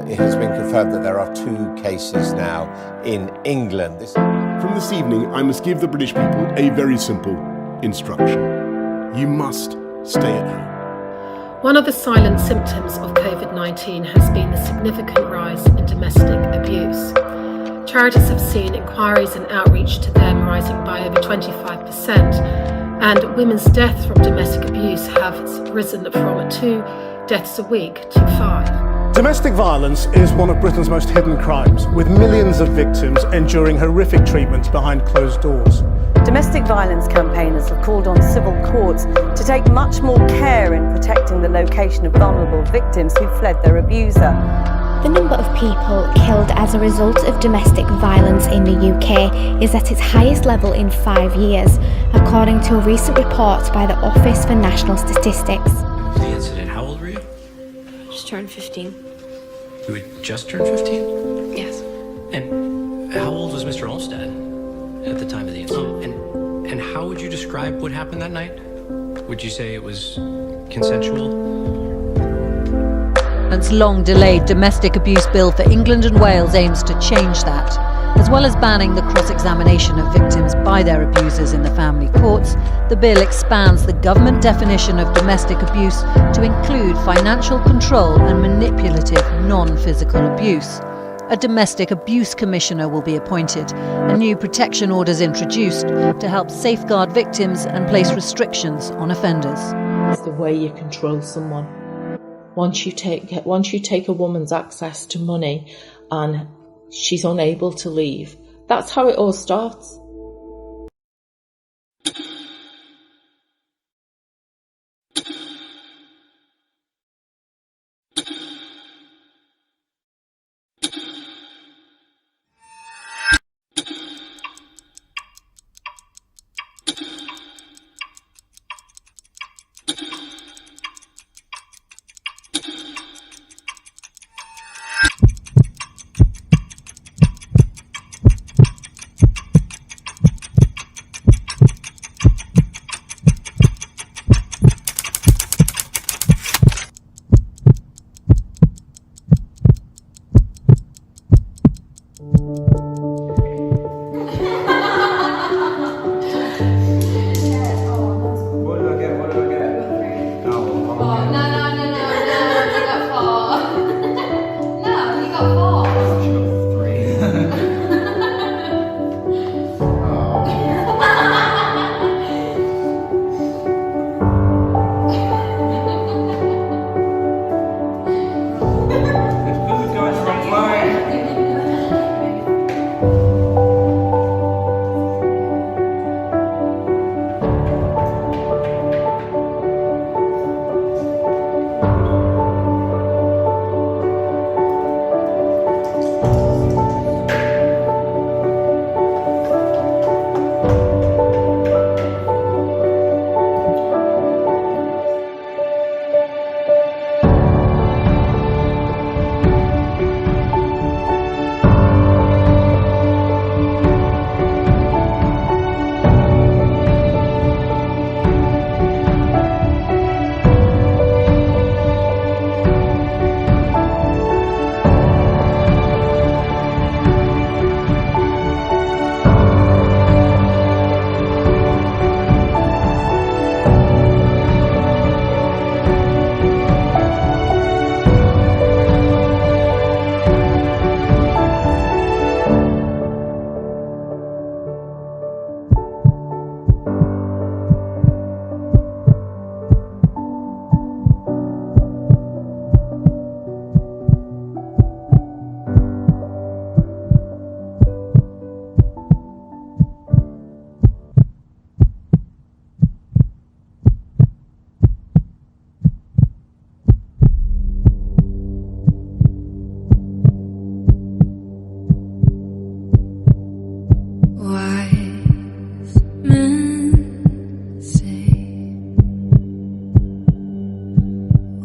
it has been confirmed that there are 2 cases now in England. From this evening, I must give the British people a very simple instruction. You must stay at home. One of the silent symptoms of COVID-19 has been the significant rise in domestic abuse. Charities have seen inquiries and outreach to them rising by over 25%, and women's deaths from domestic abuse have risen from 2 deaths a week to 5. Domestic violence is one of Britain's most hidden crimes, with millions of victims enduring horrific treatment behind closed doors. Domestic violence campaigners have called on civil courts to take much more care in protecting the location of vulnerable victims who fled their abuser. The number of people killed as a result of domestic violence in the UK is at its highest level in 5 years, according to a recent report by the Office for National Statistics. The incident, how old were you? Just turned 15. You had just turned 15? Yes. And how old was Mr. Olmsted at the time of the incident? And how would you describe what happened that night? Would you say it was consensual? Parliament's long-delayed domestic abuse bill for England and Wales aims to change that. As well as banning the cross-examination of victims by their abusers in the family courts, the bill expands the government definition of domestic abuse to include financial control and manipulative, non-physical abuse. A domestic abuse commissioner will be appointed, and new protection orders introduced to help safeguard victims and place restrictions on offenders. It's the way you control someone. Once you take a woman's access to money and she's unable to leave, that's how it all starts.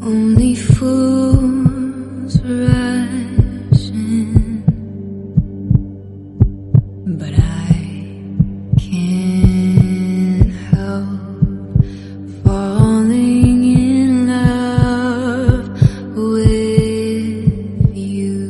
Only fools rush in, but I can't help falling in love with you.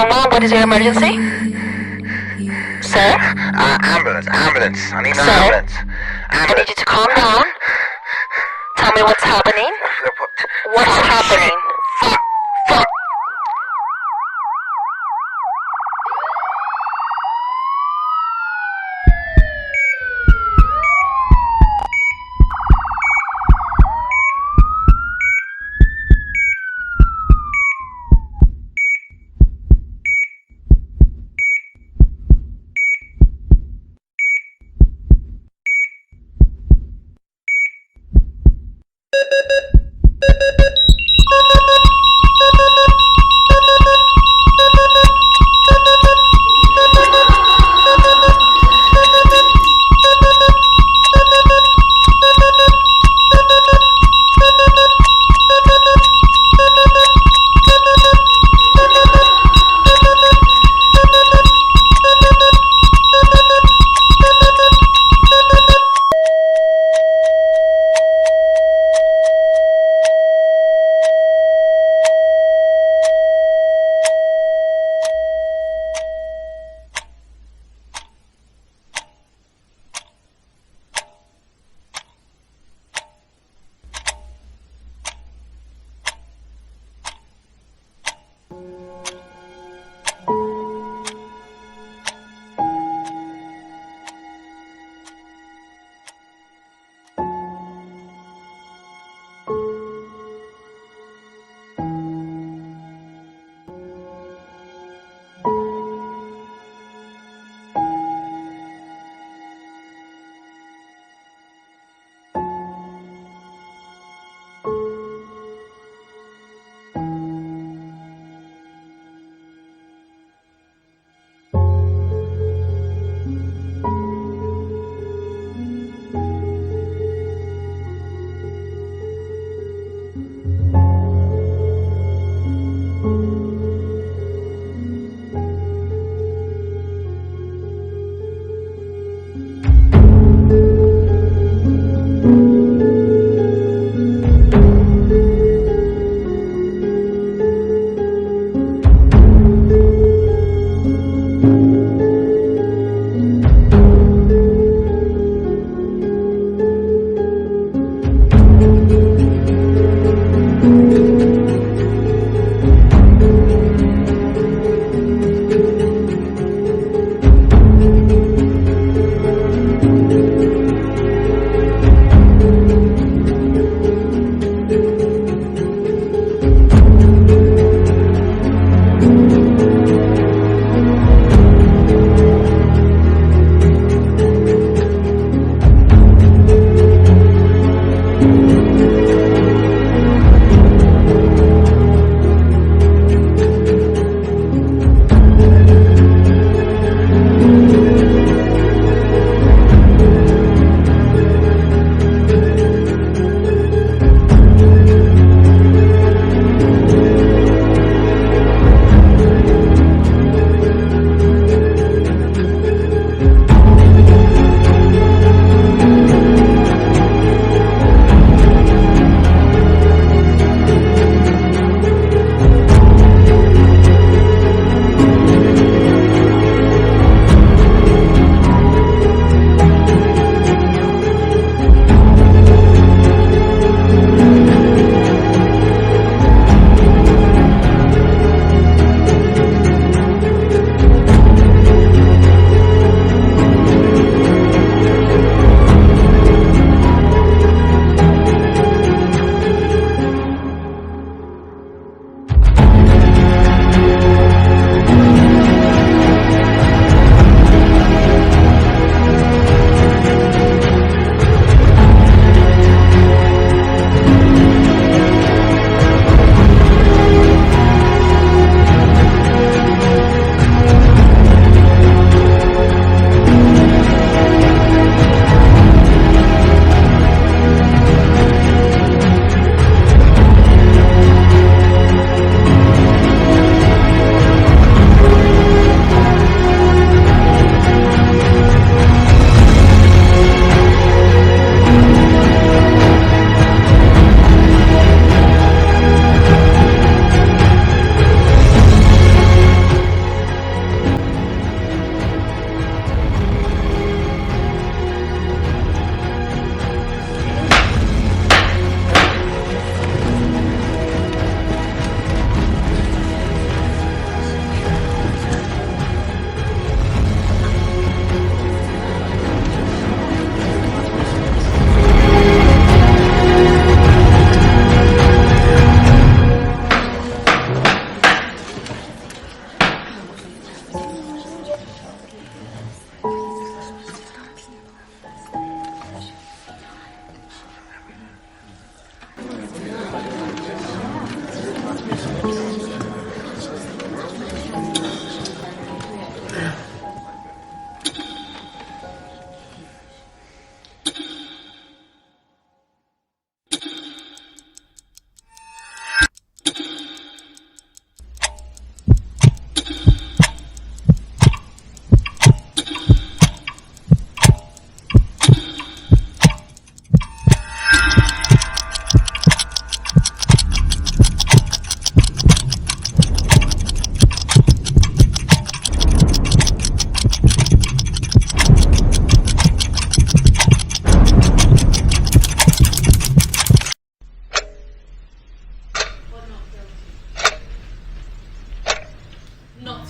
911, what is your emergency? Sir? Ambulance. I need an Sir? ambulance. I need you to calm down. Tell me what's happening. What's happening? Fuck.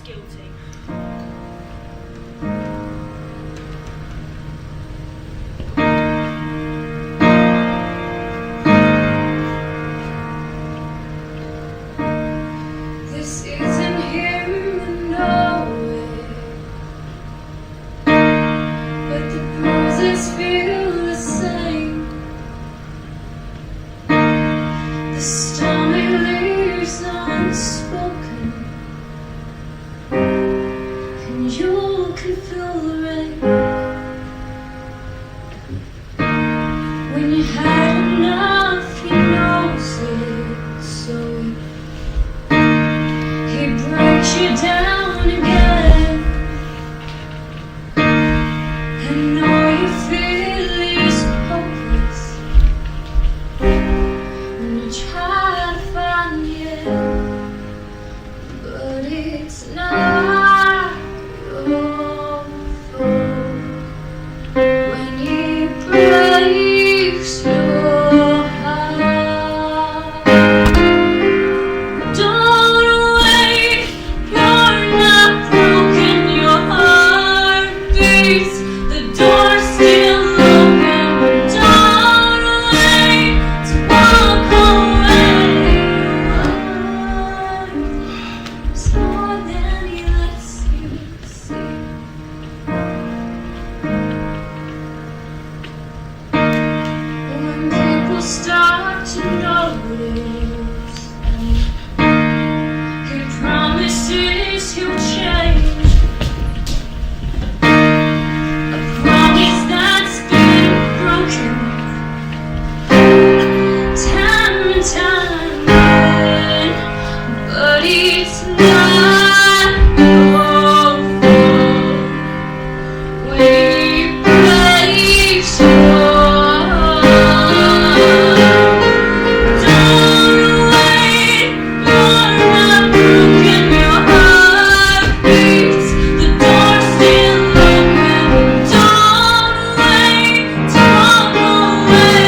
guilty. This isn't him in no way, but the bruises feel the same. The stormy leaves unspoken, and you can feel the rain. When you had enough, you knows it, so he breaks you down again, and all you feel is hopeless when you try to find it, but it's not your fault when he breaks your heart. Don't wait, you're not broken, your heart beats, the door's still open. Don't wait to walk away. It's more than he lets you see. When people start to notice, he promises he'll change. A promise that's been broken time and time again, but it's not your fault when he breaks your heart. Don't wait, you're not broken, your heart beats, the door's still open. Don't wait to walk away.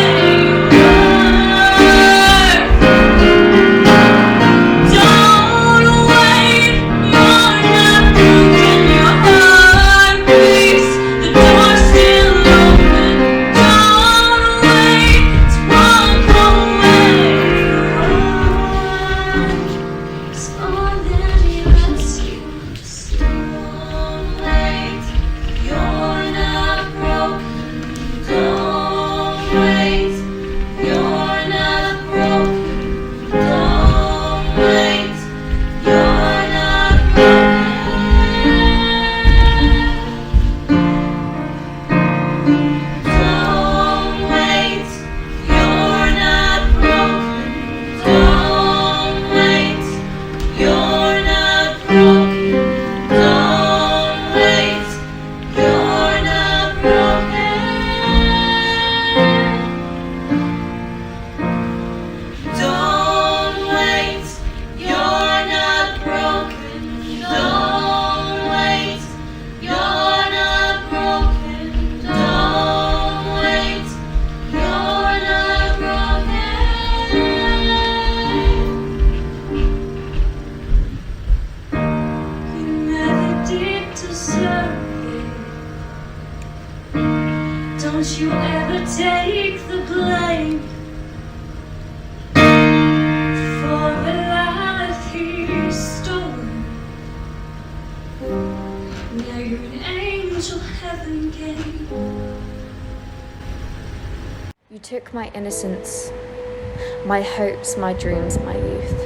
Don't wait, you're not broken, your heart beats, the door's still open. Don't wait to walk away. It's more than he lets you see. Don't wait, you're not broken. Don't wait, you're not broken. Don't wait, you're not broken. Don't wait, you're not broken. Don't wait, you're not broken. Don't wait, you're not broken. Don't wait, you're not broken. Don't wait, you're not broken. Don't wait, you're not broken. You never did deserve it. Don't you ever take the blame for the life he's stolen. Now you're an angel heaven gave. You took my innocence, my hopes, my dreams, my youth.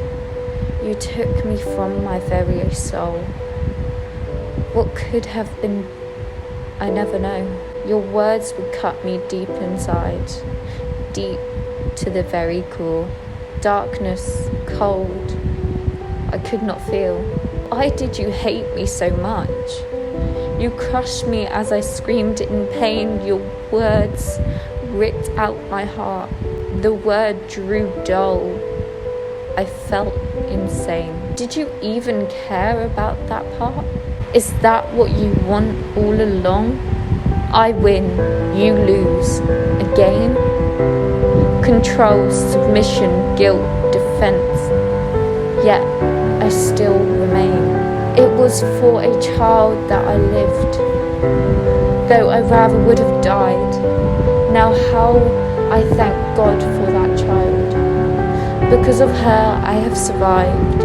You took me from my very soul. What could have been, I never know. Your words would cut me deep inside, deep to the very core. Darkness, cold, I could not feel. Why did you hate me so much? You crushed me as I screamed in pain. Your words ripped out my heart. The word drew dull. I felt insane. Did you even care about that part? Is that what you want all along? I win, you lose. Again? Control, submission, guilt, defense. Yet I still remain. It was for a child that I lived, though I rather would have died. Now how I thank God for that child. Because of her I have survived.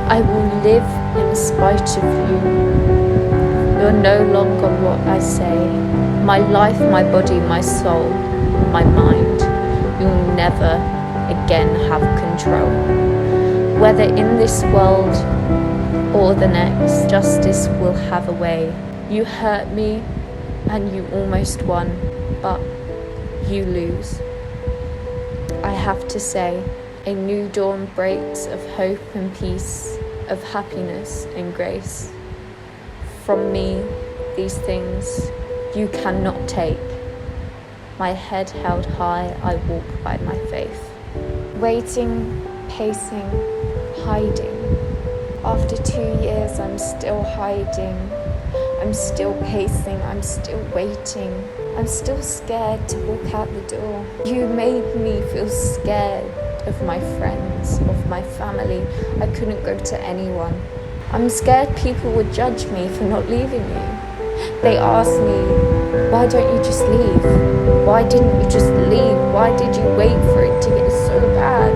I will live in spite of you. You're no longer what I say. My life, my body, my soul, my mind. You'll never again have control. Whether in this world or the next, justice will have a way. You hurt me and you almost won, but you lose. I have to say, a new dawn breaks of hope and peace, of happiness and grace. From me, these things you cannot take. My head held high, I walk by my faith. Waiting, pacing, hiding. After 2 years, I'm still hiding. I'm still pacing, I'm still waiting. I'm still scared to walk out the door. You made me feel scared of my friends, of my family. I couldn't go to anyone. I'm scared people would judge me for not leaving you. They ask me, why don't you just leave? Why didn't you just leave? Why did you wait for it to get so bad?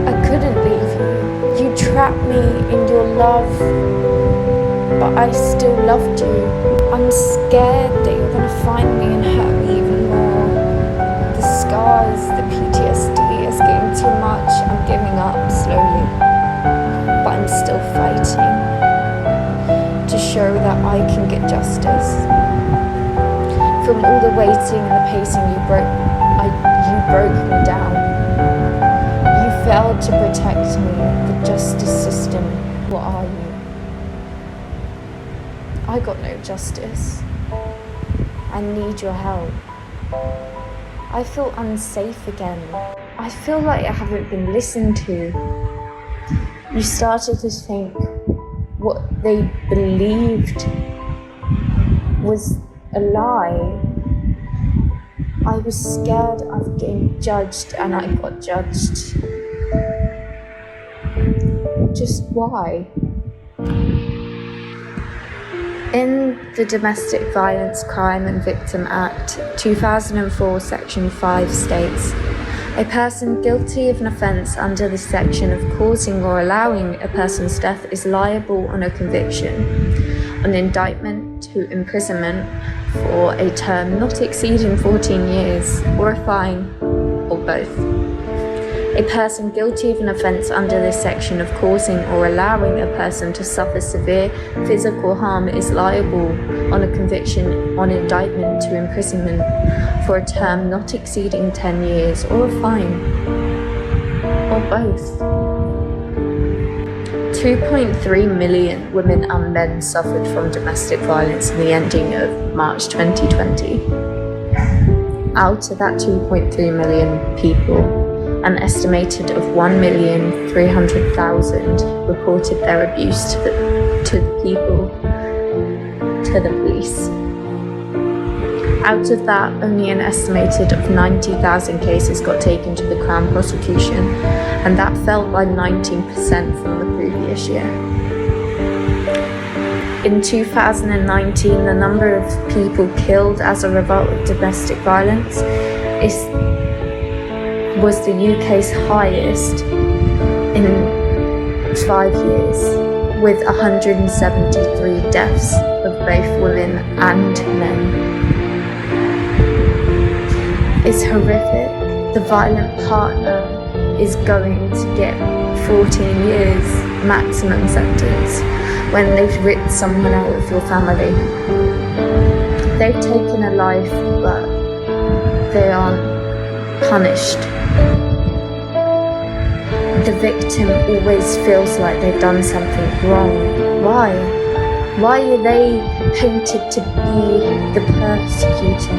I couldn't leave you. You trapped me in your love, but I still loved you. I'm scared that you're gonna find me and hurt me even more. The scars, the PTSD is getting too much. I'm giving up slowly, but I'm still fighting to show that I can get justice. From all the waiting and the pacing, you broke me down. You failed to protect me. The justice system, what are you? I got no justice. I need your help. I feel unsafe again. I feel like I haven't been listened to. You started to think what they believed was a lie. I was scared of getting judged, and I got judged. Just why? In the Domestic Violence Crime and Victim Act 2004, Section 5 states, a person guilty of an offence under this section of causing or allowing a person's death is liable on a conviction, an indictment to imprisonment for a term not exceeding 14 years, or a fine, or both. A person guilty of an offence under this section of causing or allowing a person to suffer severe physical harm is liable on a conviction on indictment to imprisonment for a term not exceeding 10 years, or a fine, or both. 2.3 million women and men suffered from domestic violence in the ending of March 2020. Out of that 2.3 million people, an estimated of 1,300,000 reported their abuse to the police. Out of that, only an estimated of 90,000 cases got taken to the Crown prosecution, and that fell by 19% from the previous year. In 2019, the number of people killed as a result of domestic violence was the UK's highest in 5 years, with 173 deaths of both women and men. It's horrific. The violent partner is going to get 14 years maximum sentence when they've ripped someone out of your family. They've taken a life, but they aren't punished. The victim always feels like they've done something wrong. Why? Why are they painted to be the persecutor?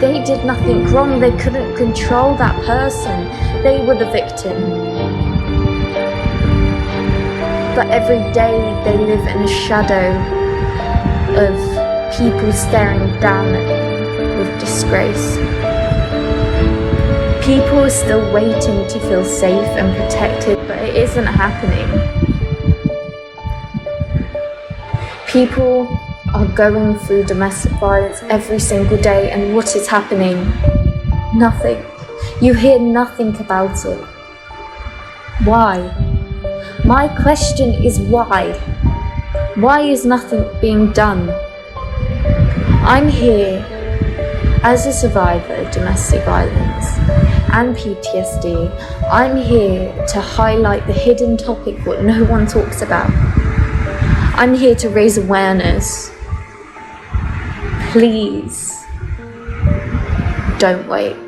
They did nothing wrong. They couldn't control that person. They were the victim. But every day they live in a shadow of people staring down at them with disgrace. People are still waiting to feel safe and protected, but it isn't happening. People are going through domestic violence every single day, and what is happening? Nothing. You hear nothing about it. Why? My question is why? Why is nothing being done? I'm here as a survivor of domestic violence and PTSD. I'm here to highlight the hidden topic what no one talks about. I'm here to raise awareness. Please, don't wait.